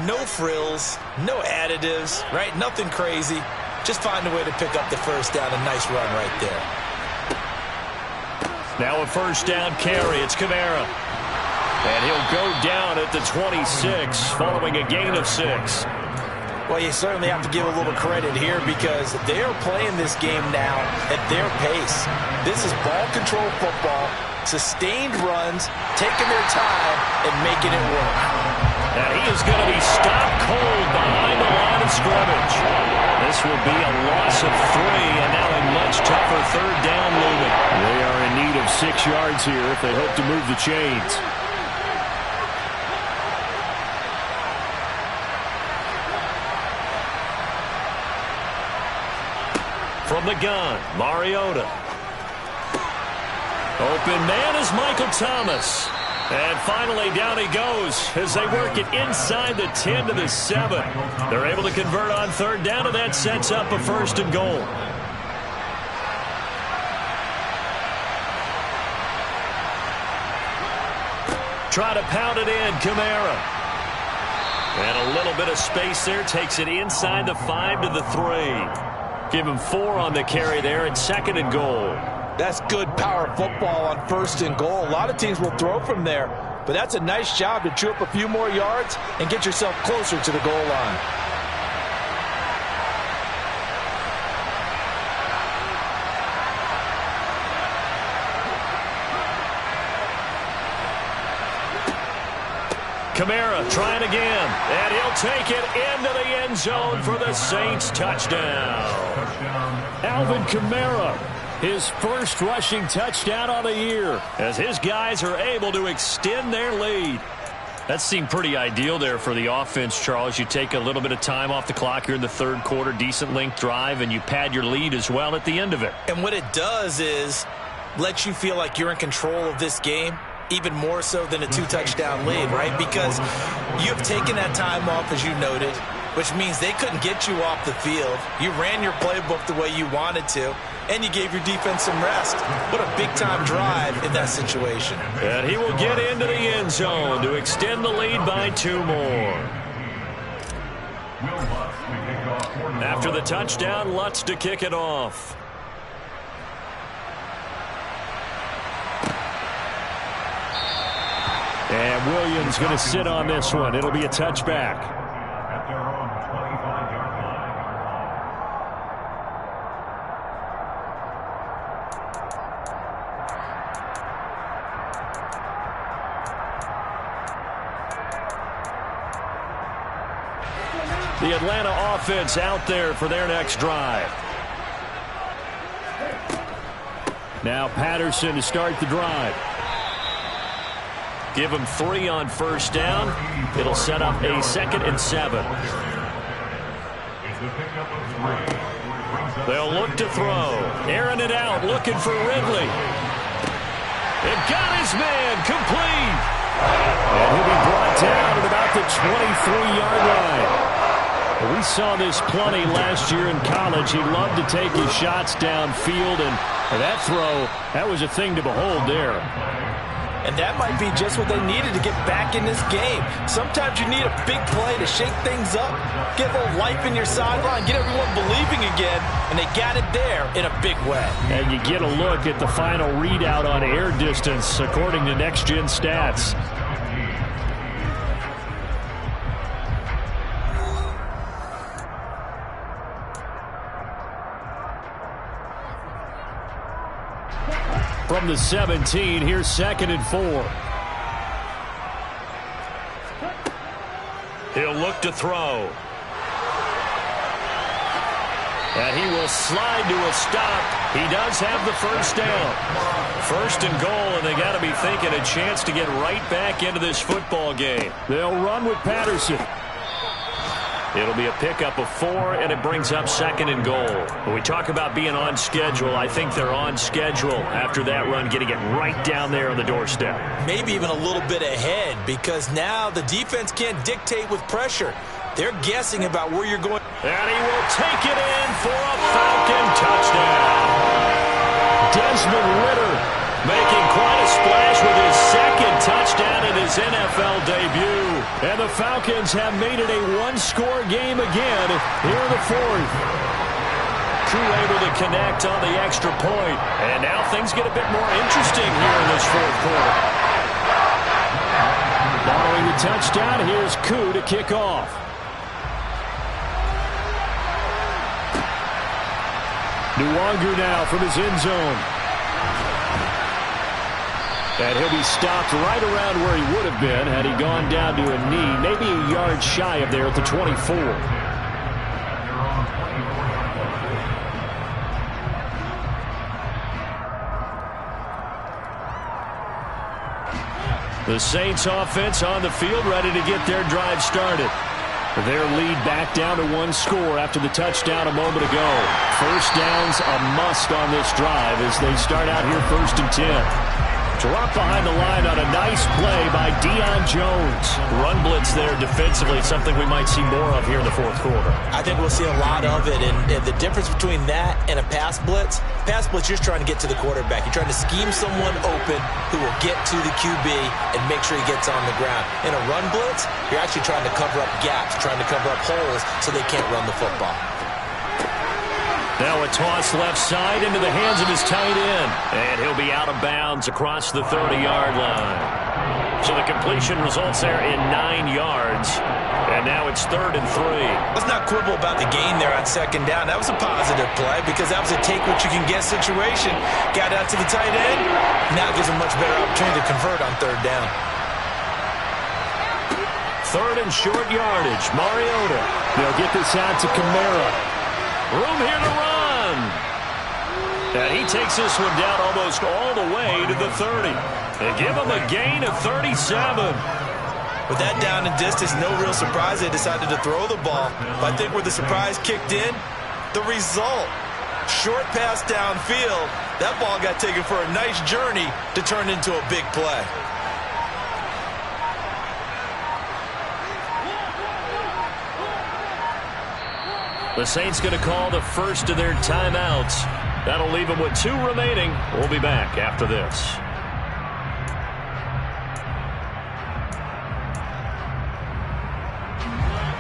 No frills, no additives, right? Nothing crazy. Just find a way to pick up the 1st down. A nice run right there. Now a 1st down carry. It's Kamara. And he'll go down at the 26 following a gain of 6. Well, you certainly have to give a little credit here because they are playing this game now at their pace. This is ball control football, sustained runs, taking their time, and making it work. And he is going to be stopped cold behind the line of scrimmage. This will be a loss of 3, and now a much tougher 3rd down looming. They are in need of 6 yards here if they hope to move the chains. From the gun, Mariota. Open man is Michael Thomas. And finally, down he goes as they work it inside the 10 to the 7. They're able to convert on third down, and that sets up a 1st and goal. Try to pound it in, Kamara. And a little bit of space there, takes it inside the 5 to the 3. Give him 4 on the carry there, and 2nd and goal. That's good power football on 1st and goal. A lot of teams will throw from there, but that's a nice job to chew up a few more yards and get yourself closer to the goal line. Kamara trying again, and he'll take it into the end zone for the Saints touchdown. Alvin Kamara, his first rushing touchdown on the year, as his guys are able to extend their lead. That seemed pretty ideal there for the offense, Charles. You take a little bit of time off the clock here in the 3rd quarter, decent length drive, and you pad your lead as well at the end of it. And what it does is let you feel like you're in control of this game, even more so than a 2-touchdown lead, right? Because you've taken that time off, as you noted, which means they couldn't get you off the field. You ran your playbook the way you wanted to, and you gave your defense some rest. What a big-time drive in that situation. And he will get into the end zone to extend the lead by 2 more. After the touchdown, Lutz to kick it off. And Williams going to sit on this one. It'll be a touchback. At their own 25-yard line. The Atlanta offense out there for their next drive. Now Patterson to start the drive. Give him 3 on 1st down. It'll set up a 2nd and 7. They'll look to throw. Airing it out, looking for Ridley. It got his man complete. And he'll be brought down at about the 23-yard line. We saw this plenty last year in college. He loved to take his shots downfield, and that throw, that was a thing to behold there. And that might be just what they needed to get back in this game. Sometimes you need a big play to shake things up, get a little life in your sideline, get everyone believing again, and they got it there in a big way. And you get a look at the final readout on air distance, according to Next Gen Stats. From the 17, here's 2nd and 4. He'll look to throw. And he will slide to a stop. He does have the 1st down. 1st and goal, and they got to be thinking a chance to get right back into this football game. They'll run with Patterson. It'll be a pickup of 4, and it brings up 2nd and goal. When we talk about being on schedule, I think they're on schedule after that run, getting it right down there on the doorstep. Maybe even a little bit ahead, because now the defense can't dictate with pressure. They're guessing about where you're going. And he will take it in for a Falcon touchdown. Desmond Ridder making quite a splash with his 2nd touchdown in his NFL debut. And the Falcons have made it a 1-score game again here in the 4th. Crew able to connect on the extra point. And now things get a bit more interesting here in this 4th quarter. Following the touchdown, here's Koo to kick off. Nwangu now from his end zone. And he'll be stopped right around where he would have been had he gone down to a knee, maybe a yard shy of there at the 24. The Saints offense on the field, ready to get their drive started. Their lead back down to 1 score after the touchdown a moment ago. 1st down's a must on this drive as they start out here 1st and 10. Drop behind the line on a nice play by Deion Jones. Run blitz there defensively, something we might see more of here in the fourth quarter. I think we'll see a lot of it, and the difference between that and a pass blitz, you're just trying to get to the quarterback. You're trying to scheme someone open who will get to the QB and make sure he gets on the ground. In a run blitz, you're actually trying to cover up gaps, trying to cover up holes so they can't run the football. Now a toss left side into the hands of his tight end. And he'll be out of bounds across the 30-yard line. So the completion results there in 9 yards. And now it's 3rd and 3. Let's not quibble about the gain there on 2nd down. That was a positive play because that was a take-what-you-can-get situation. Got out to the tight end. Now gives him much better opportunity to convert on 3rd down. 3rd and short yardage. Mariota. They'll get this out to Kamara. Room here to run. And he takes this one down almost all the way to the 30. They give him a gain of 37. With that down and distance, no real surprise they decided to throw the ball. But I think where the surprise kicked in, the result. Short pass downfield. That ball got taken for a nice journey to turn into a big play. The Saints going to call the first of their timeouts. That'll leave them with 2 remaining. We'll be back after this.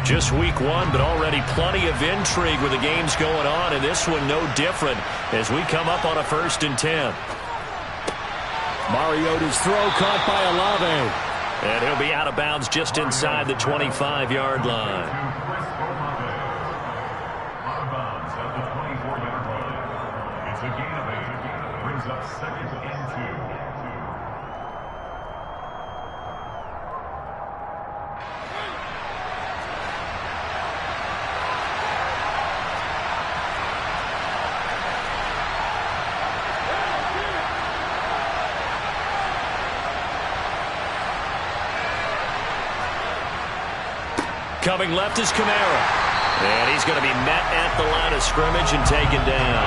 Just week 1, but already plenty of intrigue with the games going on, and this one no different as we come up on a 1st and 10. Mariota's throw caught by Olave. And he'll be out of bounds just inside the 25-yard line. Coming left is Kamara. And he's going to be met at the line of scrimmage and taken down.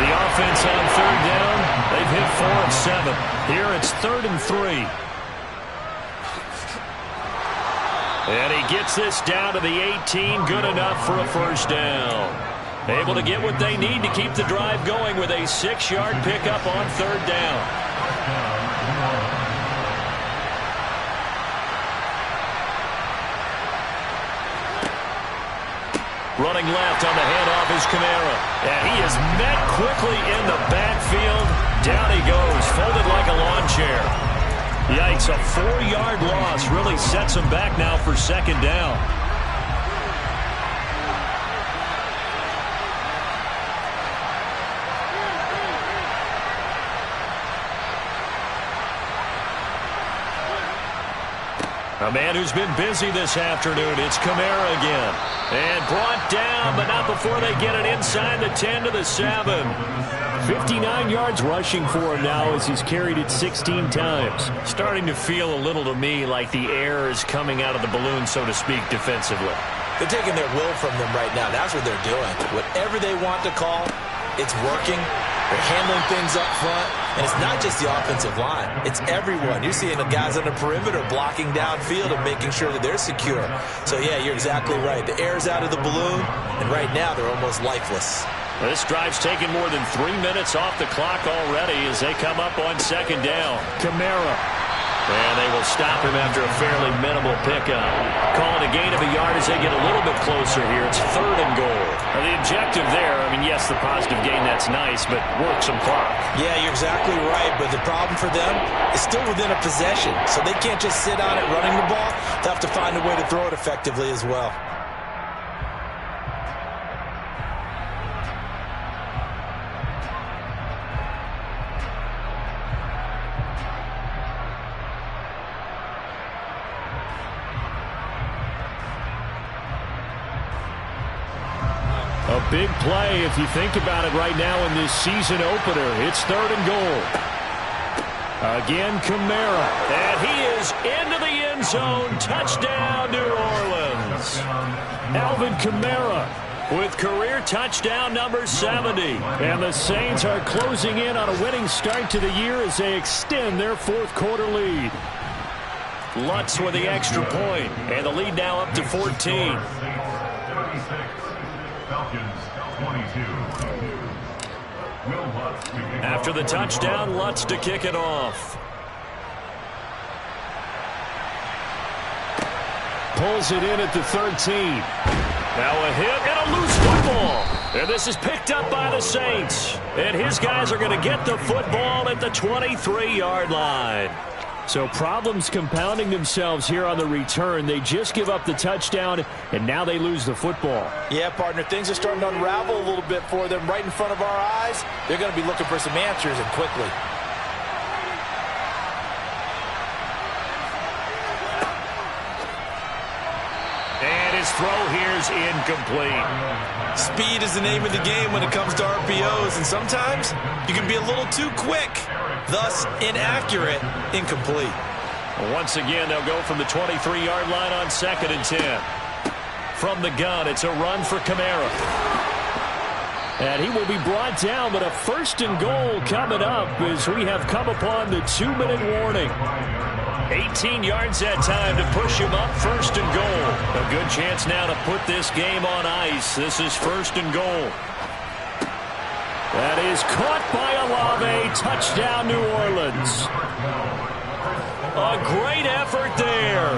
The offense on 3rd down. They've hit 4 of 7. Here it's 3rd and 3. And he gets this down to the 18. Good enough for a 1st down. Able to get what they need to keep the drive going with a 6-yard pickup on 3rd down. Running left on the handoff is Kamara. And he is met quickly in the backfield. Down he goes, folded like a lawn chair. Yikes, a 4-yard loss really sets him back now for 2nd down. A man who's been busy this afternoon. It's Kamara again. And brought down, but not before they get it inside the 10 to the 7. 59 yards rushing for him now as he's carried it 16 times. Starting to feel a little to me like the air is coming out of the balloon, so to speak, defensively. They're taking their will from them right now. That's what they're doing. Whatever they want to call, it's working. They're handling things up front. And it's not just the offensive line. It's everyone. You're seeing the guys on the perimeter blocking downfield and making sure that they're secure. So, yeah, you're exactly right. The air's out of the balloon, and right now they're almost lifeless. This drive's taken more than 3 minutes off the clock already as they come up on 2nd down. Kamara. And they will stop him after a fairly minimal pickup. Calling a gain of a yard as they get a little bit closer here. It's 3rd and goal. Now the objective there, I mean, yes, the positive gain, that's nice, but work some clock. Yeah, you're exactly right, but the problem for them is still within a possession, so they can't just sit on it running the ball. They'll have to find a way to throw it effectively as well. A big play if you think about it right now in this season opener. It's 3rd and goal. Again, Kamara. And he is into the end zone. Touchdown, New Orleans. Alvin Kamara with career touchdown number 70. And the Saints are closing in on a winning start to the year as they extend their fourth quarter lead. Lutz with the extra point, and the lead now up to 14. 36, Falcons 22. Will Lutz to kick After the touchdown, Lutz to kick it off. Pulls it in at the 13. Now a hit and a loose football. And this is picked up by the Saints. And his guys are going to get the football at the 23-yard line. So problems compounding themselves here on the return. They just give up the touchdown, and now they lose the football. Yeah, partner, things are starting to unravel a little bit for them right in front of our eyes. They're going to be looking for some answers, and quickly. And his throw here is incomplete. Speed is the name of the game when it comes to RPOs, and sometimes you can be a little too quick. Thus, inaccurate, incomplete. Once again, they'll go from the 23-yard line on 2nd and 10. From the gun, it's a run for Kamara. And he will be brought down, but a 1st and goal coming up as we have come upon the 2-minute warning. 18 yards that time to push him up, 1st and goal. A good chance now to put this game on ice. This is 1st and goal. That is caught by Olave. Touchdown, New Orleans. A great effort there.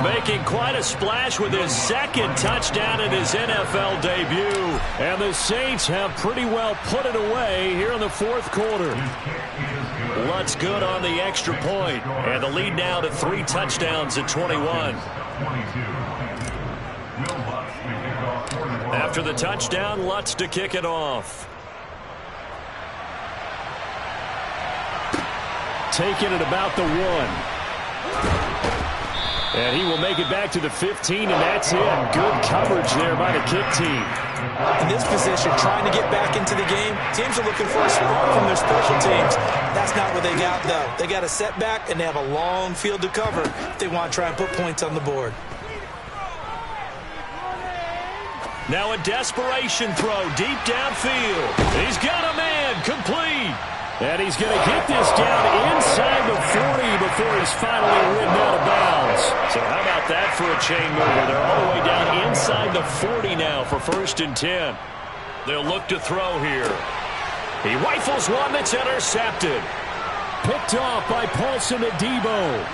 Making quite a splash with his 2nd touchdown in his NFL debut. And the Saints have pretty well put it away here in the 4th quarter. Lutz good on the extra point. And the lead now to 3 touchdowns at 21. After the touchdown, Lutz to kick it off. Taking it about the 1. And he will make it back to the 15, and that's it. Good coverage there by the kick team. In this position, trying to get back into the game, teams are looking for a spark from their special teams. That's not what they got, though. They got a setback, and they have a long field to cover if they want to try and put points on the board. Now a desperation throw deep downfield. He's got a man, complete. And he's going to get this down inside the 40 before he's finally ridden out of bounds. So how about that for a chain mover? They're all the way down inside the 40 now for 1st and 10. They'll look to throw here. He rifles one that's intercepted. Picked off by Paulson Adebo.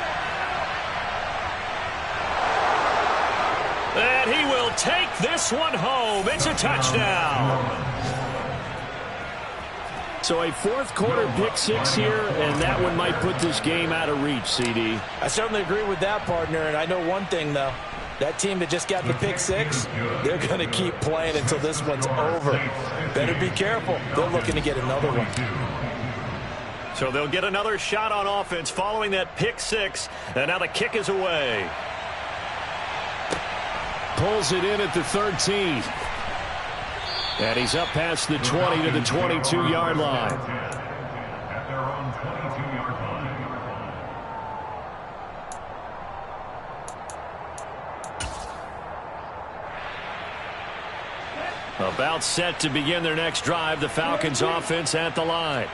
And he will take this one home. It's a touchdown. So a 4th quarter pick-6 here, and that one might put this game out of reach, CD. I certainly agree with that, partner, and I know one thing, though. That team that just got the pick-6, they're going to keep playing until this one's over. Better be careful. They're looking to get another one. So they'll get another shot on offense following that pick-6, and now the kick is away. Pulls it in at the 13. And he's up past the 20 to the 22-yard line. At their own 22-yard line. About set to begin their next drive, the Falcons offense at the line.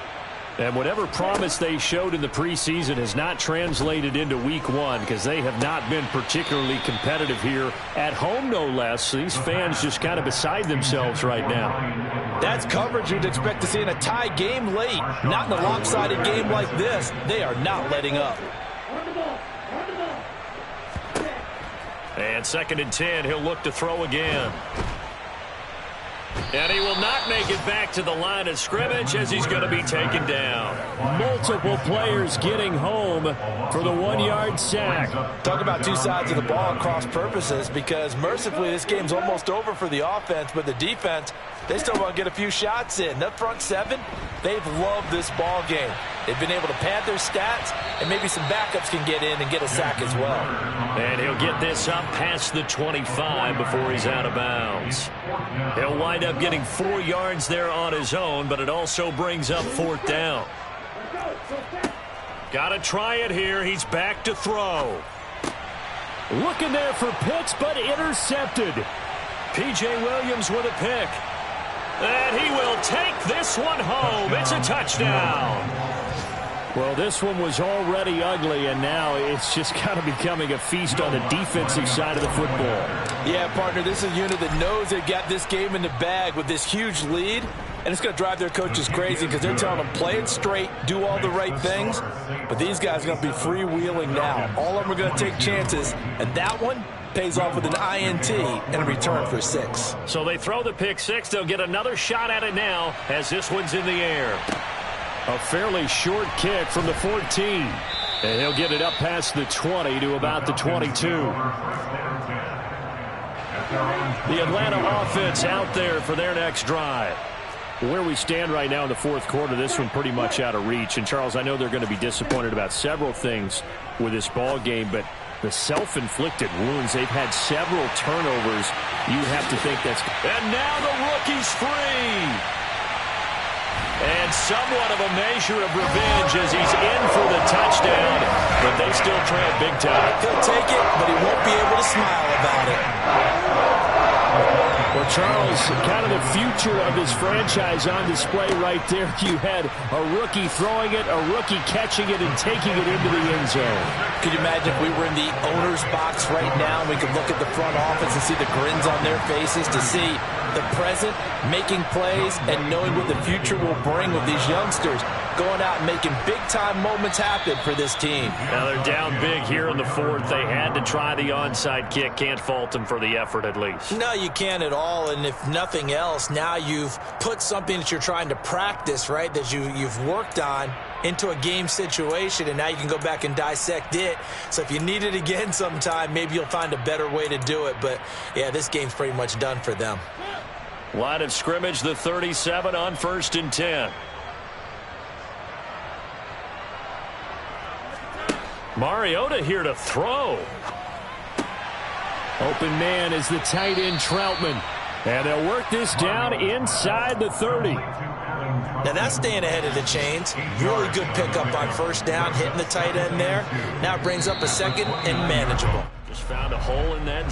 And whatever promise they showed in the preseason has not translated into week 1 because they have not been particularly competitive here at home, no less. These fans just kind of beside themselves right now. That's coverage you'd expect to see in a tie game late. Not in a lopsided game like this. They are not letting up. And 2nd and 10, he'll look to throw again. And he will not make it back to the line of scrimmage as he's going to be taken down. Multiple players getting home for the 1-yard sack. Talk about two sides of the ball at cross purposes, because mercifully this game's almost over for the offense, but the defense, they still want to get a few shots in. That front 7, they've loved this ball game. They've been able to pad their stats, and maybe some backups can get in and get a sack as well. And he'll get this up past the 25 before he's out of bounds. He'll wind up getting 4 yards there on his own, but it also brings up 4th down. Got to try it here. He's back to throw. Looking there for Pitts, but intercepted. P.J. Williams with a pick. And he will take this one home. It's a touchdown. Well, this one was already ugly, and now it's just kind of becoming a feast on the defensive side of the football. Yeah, partner, this is a unit that knows they've got this game in the bag with this huge lead, and it's going to drive their coaches crazy because they're telling them, play it straight, do all the right things, but these guys are going to be freewheeling now. All of them are going to take chances, and that one pays off with an INT and a return for 6. So they throw the pick 6. They'll get another shot at it now as this one's in the air. A fairly short kick from the 14. And he'll get it up past the 20 to about the 22. The Atlanta offense out there for their next drive. Where we stand right now in the fourth quarter, this one pretty much out of reach. And, Charles, I know they're going to be disappointed about several things with this ball game, but the self-inflicted wounds, they've had several turnovers. You have to think that's... And now the rookie's free. And somewhat of a measure of revenge as he's in for the touchdown, but they still trail big time. He'll take it, but he won't be able to smile about it. Well, Charles, kind of the future of this franchise on display right there. You had a rookie throwing it, a rookie catching it, and taking it into the end zone. Could you imagine if we were in the owner's box right now and we could look at the front office and see the grins on their faces, to see the present making plays and knowing what the future will bring with these youngsters going out and making big-time moments happen for this team. Now they're down big here in the fourth. They had to try the onside kick. Can't fault them for the effort at least. No, you can't at all. And if nothing else, now you've put something that you're trying to practice, right, that you've worked on into a game situation, and now you can go back and dissect it. So if you need it again sometime, maybe you'll find a better way to do it. But, yeah, this game's pretty much done for them. Line of scrimmage, the 37 on 1st and 10. Mariota here to throw. Open man is the tight end Troutman. And they'll work this down inside the 30. Now that's staying ahead of the chains. Really good pickup on 1st down, hitting the tight end there. Now it brings up a 2nd and manageable. Just found a hole in that zone.